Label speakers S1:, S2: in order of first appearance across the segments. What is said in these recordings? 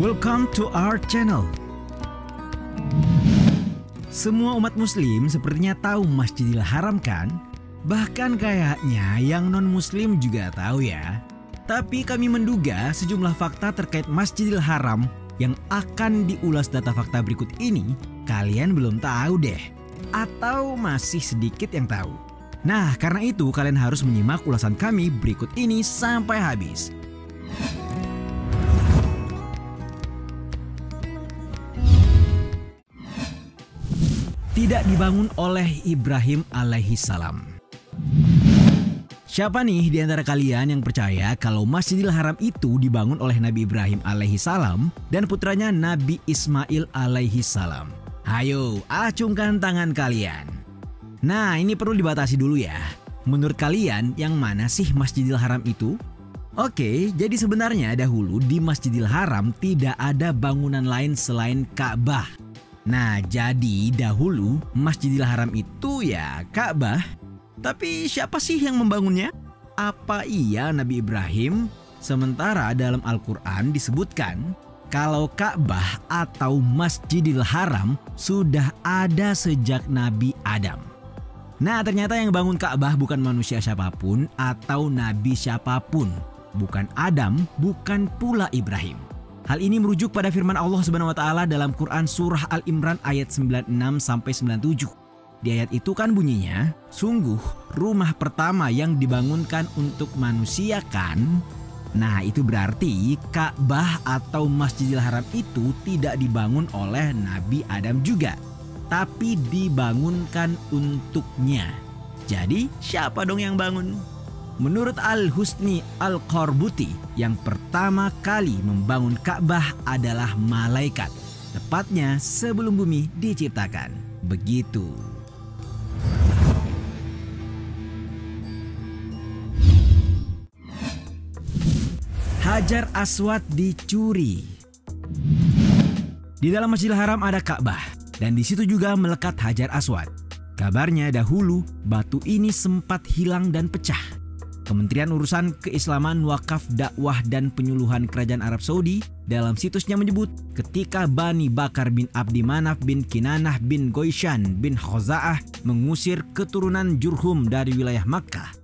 S1: Welcome to our channel. Semua umat muslim sepertinya tahu Masjidil Haram kan? Bahkan kayaknya yang non-muslim juga tahu ya. Tapi kami menduga sejumlah fakta terkait Masjidil Haram yang akan diulas data fakta berikut ini kalian belum tahu deh. Atau masih sedikit yang tahu. Nah, karena itu kalian harus menyimak ulasan kami berikut ini sampai habis. Tidak dibangun oleh Ibrahim alaihissalam. Siapa nih di antara kalian yang percaya kalau Masjidil Haram itu dibangun oleh Nabi Ibrahim alaihissalam dan putranya Nabi Ismail alaihissalam? Hayo, acungkan tangan kalian. Nah, ini perlu dibatasi dulu ya. Menurut kalian yang mana sih Masjidil Haram itu? Oke, jadi sebenarnya dahulu di Masjidil Haram tidak ada bangunan lain selain Ka'bah. Nah, jadi dahulu Masjidil Haram itu ya Ka'bah. Tapi siapa sih yang membangunnya? Apa iya Nabi Ibrahim? Sementara dalam Al-Quran disebutkan kalau Ka'bah atau Masjidil Haram sudah ada sejak Nabi Adam. Nah, ternyata yang bangun Ka'bah bukan manusia siapapun atau nabi siapapun. Bukan Adam, bukan pula Ibrahim. Hal ini merujuk pada firman Allah Subhanahu wa taala dalam Quran surah Al-Imran ayat 96 sampai 97. Di ayat itu kan bunyinya, sungguh rumah pertama yang dibangunkan untuk manusia kan? Nah, itu berarti Ka'bah atau Masjidil Haram itu tidak dibangun oleh Nabi Adam juga, tapi dibangunkan untuknya. Jadi, siapa dong yang bangun? Menurut Al-Husni Al-Qarbuti, yang pertama kali membangun Ka'bah adalah malaikat, tepatnya sebelum bumi diciptakan. Begitu. Hajar Aswad dicuri. Di dalam Masjidil Haram ada Ka'bah dan di situ juga melekat Hajar Aswad. Kabarnya dahulu batu ini sempat hilang dan pecah. Kementerian Urusan Keislaman, Wakaf, Dakwah, dan Penyuluhan Kerajaan Arab Saudi dalam situsnya menyebut ketika Bani Bakar bin Abdi Manaf bin Kinanah bin Goishan bin Khoza'ah mengusir keturunan Jurhum dari wilayah Makkah,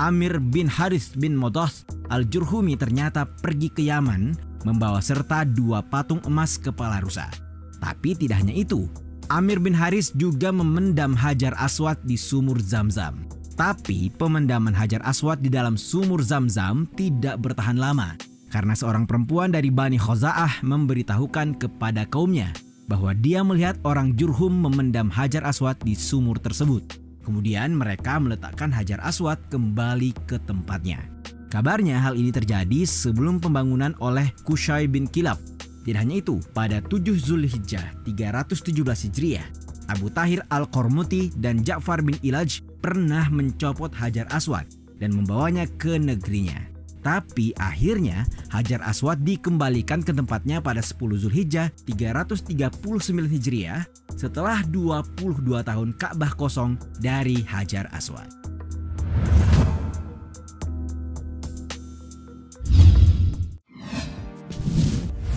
S1: Amir bin Harith bin Modoth Al-Jurhumi ternyata pergi ke Yaman membawa serta 2 patung emas kepala rusa. Tapi tidak hanya itu, Amir bin Harith juga memendam Hajar Aswad di sumur Zam-Zam. Tapi pemendaman Hajar Aswad di dalam sumur Zam-Zam tidak bertahan lama karena seorang perempuan dari Bani Khoza'ah memberitahukan kepada kaumnya bahwa dia melihat orang Jurhum memendam Hajar Aswad di sumur tersebut. Kemudian mereka meletakkan Hajar Aswad kembali ke tempatnya. Kabarnya hal ini terjadi sebelum pembangunan oleh Qusay bin Kilab. Tidak hanya itu, pada 7 Zulhijjah 317 Hijriah, Abu Tahir Al-Qarmuti dan Ja'far bin Ilaj pernah mencopot Hajar Aswad dan membawanya ke negerinya. Tapi akhirnya Hajar Aswad dikembalikan ke tempatnya pada 10 Zulhijjah 339 Hijriah setelah 22 tahun Ka'bah kosong dari Hajar Aswad.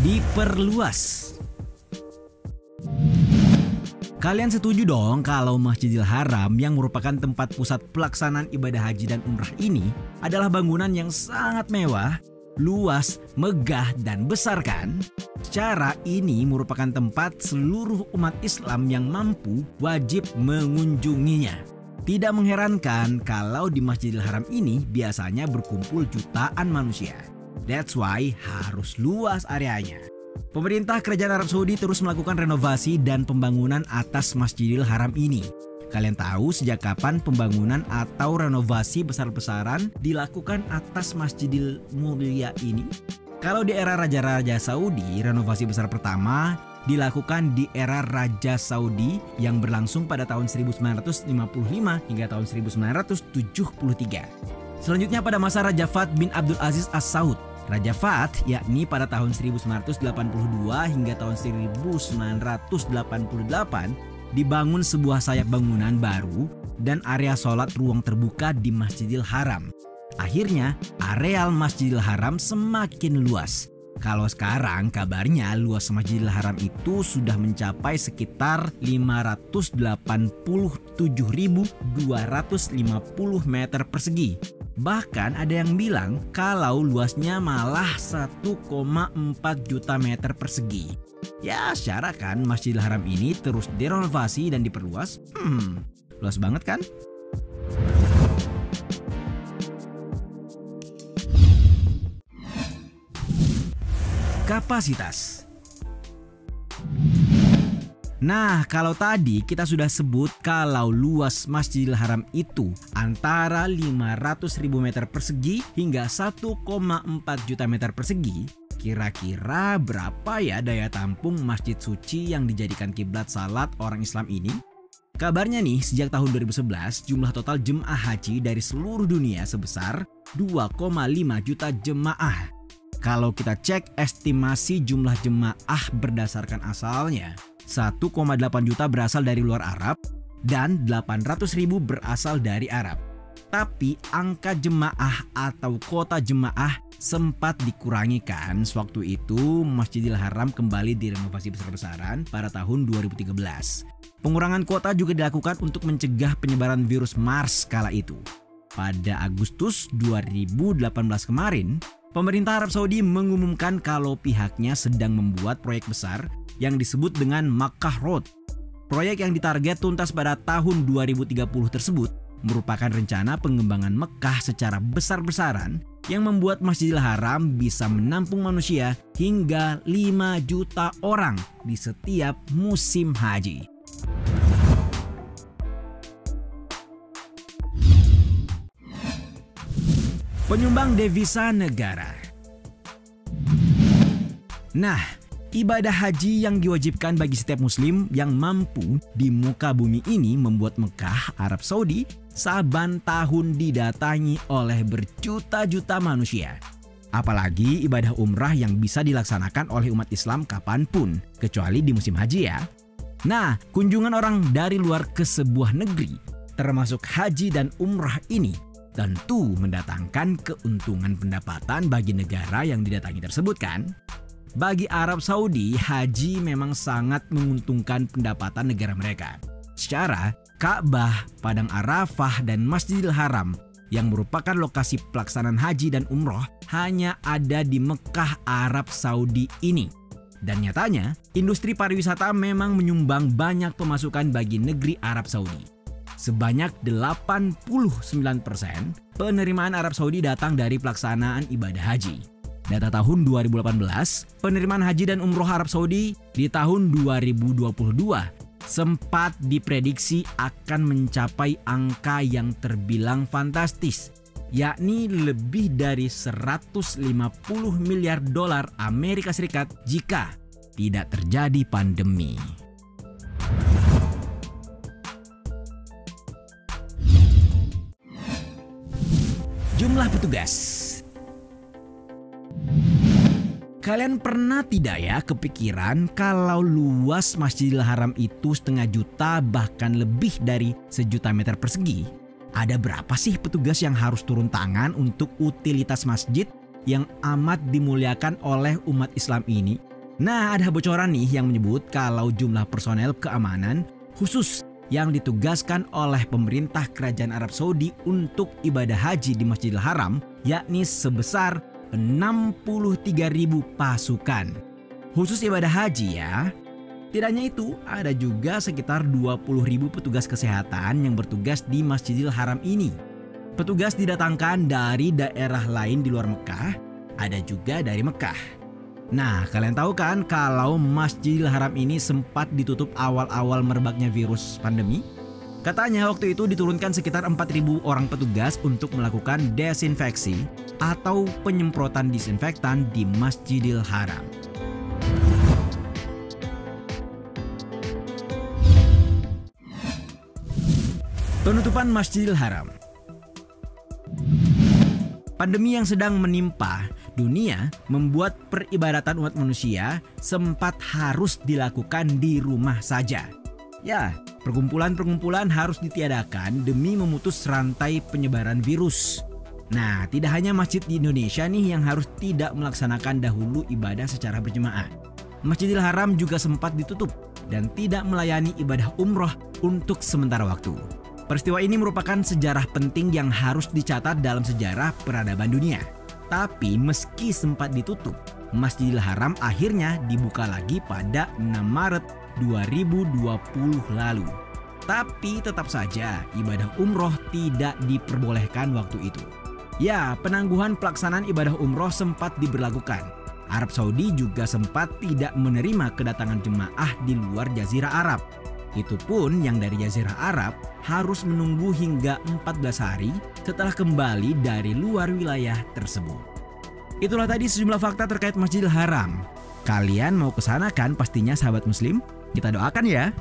S1: Diperluas. Kalian setuju dong kalau Masjidil Haram yang merupakan tempat pusat pelaksanaan ibadah haji dan umrah ini adalah bangunan yang sangat mewah, luas, megah, dan besar kan? Secara ini merupakan tempat seluruh umat Islam yang mampu wajib mengunjunginya. Tidak mengherankan kalau di Masjidil Haram ini biasanya berkumpul jutaan manusia. That's why harus luas areanya. Pemerintah Kerajaan Arab Saudi terus melakukan renovasi dan pembangunan atas Masjidil Haram ini. Kalian tahu sejak kapan pembangunan atau renovasi besar-besaran dilakukan atas Masjidil Mulia ini? Kalau di era Raja-Raja Saudi, renovasi besar pertama dilakukan di era Raja Saudi yang berlangsung pada tahun 1955 hingga tahun 1973. Selanjutnya pada masa Raja Fahd bin Abdul Aziz As Saud. Raja Fahd yakni pada tahun 1982 hingga tahun 1988 dibangun sebuah sayap bangunan baru dan area sholat ruang terbuka di Masjidil Haram. Akhirnya areal Masjidil Haram semakin luas. Kalau sekarang kabarnya luas Masjidil Haram itu sudah mencapai sekitar 587.250 meter persegi. Bahkan ada yang bilang kalau luasnya malah 1,4 juta meter persegi. Ya, secara kan Masjidil Haram ini terus direnovasi dan diperluas. Luas banget kan? Kapasitas. Nah, kalau tadi kita sudah sebut kalau luas Masjidil Haram itu antara 500.000 meter persegi hingga 1,4 juta meter persegi, kira-kira berapa ya daya tampung masjid suci yang dijadikan kiblat salat orang Islam ini? Kabarnya nih, sejak tahun 2011 jumlah total jemaah haji dari seluruh dunia sebesar 2,5 juta jemaah. Kalau kita cek estimasi jumlah jemaah berdasarkan asalnya, 1,8 juta berasal dari luar Arab dan 800.000 berasal dari Arab. Tapi angka jemaah atau kota jemaah sempat dikurangi kan sewaktu itu Masjidil Haram kembali direnovasi besar-besaran pada tahun 2013. Pengurangan kuota juga dilakukan untuk mencegah penyebaran virus MERS kala itu. Pada Agustus 2018 kemarin, pemerintah Arab Saudi mengumumkan kalau pihaknya sedang membuat proyek besar yang disebut dengan Makkah Road. Proyek yang ditarget tuntas pada tahun 2030 tersebut merupakan rencana pengembangan Mekah secara besar-besaran yang membuat Masjidil Haram bisa menampung manusia hingga 5 juta orang di setiap musim haji. Penyumbang devisa negara. Nah, ibadah haji yang diwajibkan bagi setiap muslim yang mampu di muka bumi ini membuat Mekah, Arab Saudi, saban tahun didatangi oleh berjuta-juta manusia. Apalagi ibadah umrah yang bisa dilaksanakan oleh umat Islam kapanpun, kecuali di musim haji ya. Nah, kunjungan orang dari luar ke sebuah negeri, termasuk haji dan umrah ini, tentu mendatangkan keuntungan pendapatan bagi negara yang didatangi tersebut kan? Bagi Arab Saudi, haji memang sangat menguntungkan pendapatan negara mereka. Secara Ka'bah, Padang Arafah, dan Masjidil Haram yang merupakan lokasi pelaksanaan haji dan umroh hanya ada di Mekah, Arab Saudi ini. Dan nyatanya, industri pariwisata memang menyumbang banyak pemasukan bagi negeri Arab Saudi. Sebanyak 89% penerimaan Arab Saudi datang dari pelaksanaan ibadah haji. Data tahun 2018, penerimaan haji dan umroh Arab Saudi di tahun 2022 sempat diprediksi akan mencapai angka yang terbilang fantastis, yakni lebih dari 150 miliar dolar Amerika Serikat jika tidak terjadi pandemi. Jumlah petugas. Kalian pernah tidak ya kepikiran kalau luas Masjidil Haram itu 0,5 juta bahkan lebih dari 1 juta meter persegi? Ada berapa sih petugas yang harus turun tangan untuk utilitas masjid yang amat dimuliakan oleh umat Islam ini? Nah, ada bocoran nih yang menyebut kalau jumlah personel keamanan khusus yang ditugaskan oleh pemerintah kerajaan Arab Saudi untuk ibadah haji di Masjidil Haram yakni sebesar 63.000 pasukan. Khusus ibadah haji ya. Tidak hanya itu, ada juga sekitar 20.000 petugas kesehatan yang bertugas di Masjidil Haram ini. Petugas didatangkan dari daerah lain di luar Mekah, ada juga dari Mekah. Nah, kalian tahu kan kalau Masjidil Haram ini sempat ditutup awal-awal merebaknya virus pandemi? Katanya waktu itu diturunkan sekitar 4.000 orang petugas untuk melakukan desinfeksi atau penyemprotan disinfektan di Masjidil Haram. Penutupan Masjidil Haram. Pandemi yang sedang menimpa dunia membuat peribadatan umat manusia sempat harus dilakukan di rumah saja. Ya, perkumpulan-perkumpulan harus ditiadakan demi memutus rantai penyebaran virus. Nah, tidak hanya masjid di Indonesia nih yang harus tidak melaksanakan dahulu ibadah secara berjemaah. Masjidil Haram juga sempat ditutup dan tidak melayani ibadah umroh untuk sementara waktu. Peristiwa ini merupakan sejarah penting yang harus dicatat dalam sejarah peradaban dunia. Tapi meski sempat ditutup, Masjidil Haram akhirnya dibuka lagi pada 6 Maret 2020 lalu. Tapi tetap saja ibadah umroh tidak diperbolehkan waktu itu. Ya, penangguhan pelaksanaan ibadah umroh sempat diberlakukan. Arab Saudi juga sempat tidak menerima kedatangan jemaah di luar Jazirah Arab. Itu pun yang dari Jazirah Arab harus menunggu hingga 14 hari setelah kembali dari luar wilayah tersebut. Itulah tadi sejumlah fakta terkait Masjidil Haram. Kalian mau ke sana kan pastinya sahabat muslim? Kita doakan ya.